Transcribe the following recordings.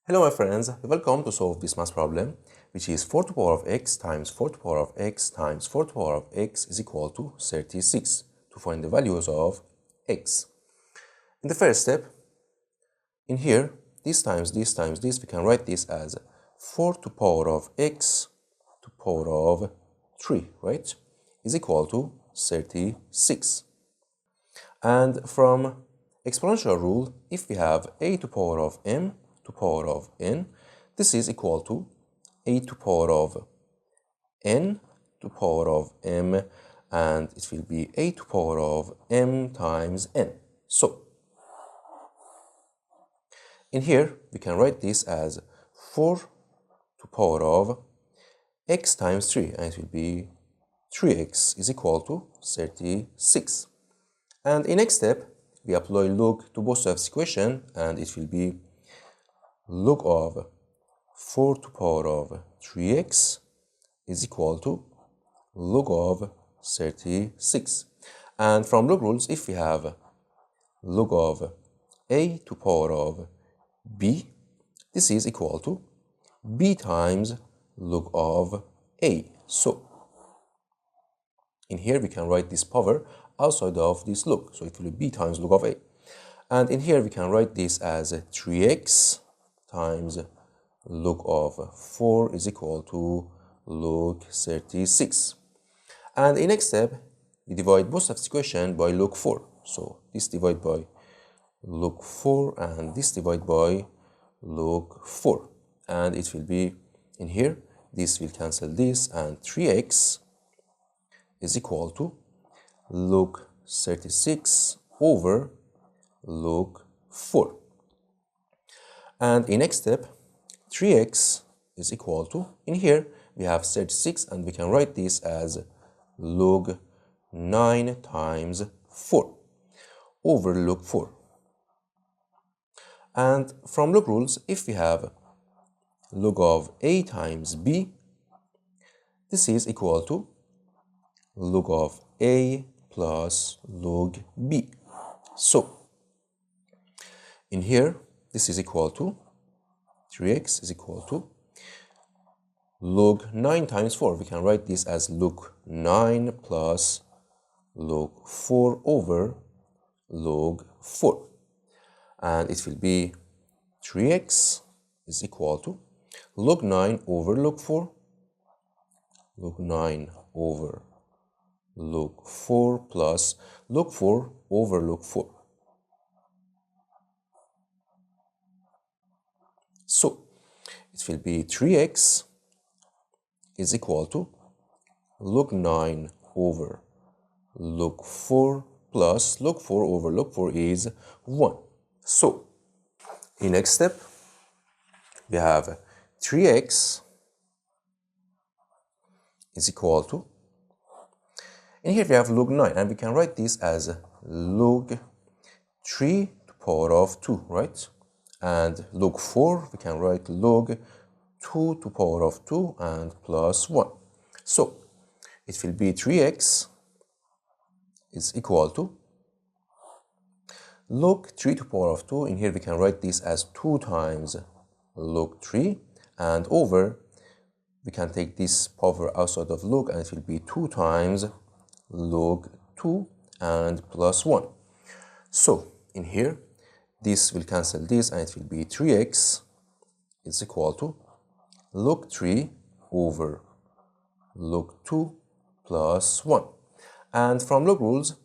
Hello my friends, welcome to solve this math problem, which is 4 to the power of x times 4 to the power of x times 4 to the power of x is equal to 36 to find the values of x. In the first step, in here, this times this, we can write this as 4 to the power of x to the power of 3, right? Is equal to 36. And from exponential rule, if we have a to the power of m to the power of n, this is equal to a to the power of n to the power of m, and it will be a to the power of m times n. So, in here, we can write this as 4 to the power of x times 3, and it will be 3x is equal to 36. And in next step, we apply log to both sides of this equation, and it will be log of 4 to the power of 3x is equal to log of 36. And from log rules, if we have log of a to the power of b, this is equal to b times log of a. So, in here we can write this power outside of this log, so it will be b times log of a. And in here we can write this as 3x times log of 4 is equal to log 36. And in next step, we divide both of this equation by log 4. So this divide by log 4 and this divide by log 4. And it will be in here, this will cancel this, and 3x is equal to log 36 over log 4. And in next step, 3x is equal to, in here we have 36, and we can write this as log 9 times 4 over log 4. And from log rules, if we have log of a times b, this is equal to log of a plus log b. So, in here, this is equal to 3x is equal to log 9 times 4. We can write this as log 9 plus log 4 over log 4. And it will be 3x is equal to log 9 over log 4, log 9 over log 4 plus log 4 over log 4. So, it will be 3x is equal to log 9 over log 4 plus log 4 over log 4 is 1. So, in next step, we have 3x is equal to, in here we have log 9, and we can write this as log 3 to the power of 2, right? And log 4, we can write log 2 to the power of 2 and plus 1. So, it will be 3x is equal to log 3 to the power of 2. In here we can write this as 2 times log 3, and over, we can take this power outside of log, and it will be 2 times log 2 and plus 1. So, in here, this will cancel this, and it will be 3x is equal to log 3 over log 2 plus 1. And from log rules,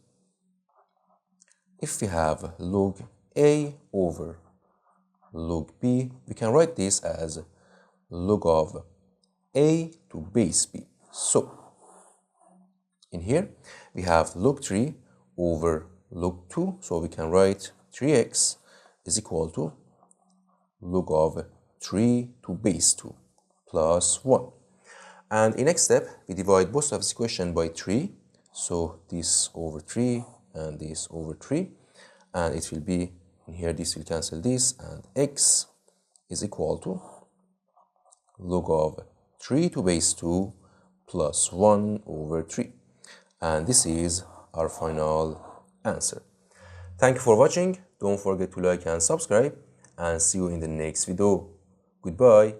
if we have log a over log b, we can write this as log of a to base b. So, in here, we have log 3 over log 2, so we can write 3x is equal to log of 3 to base 2 plus 1. And in next step, we divide both of this equation by 3. So this over 3 and this over 3. And it will be, in here this will cancel this, and x is equal to log of 3 to base 2 plus 1 over 3. And this is our final answer. Thank you for watching. Don't forget to like and subscribe, and see you in the next video. Goodbye.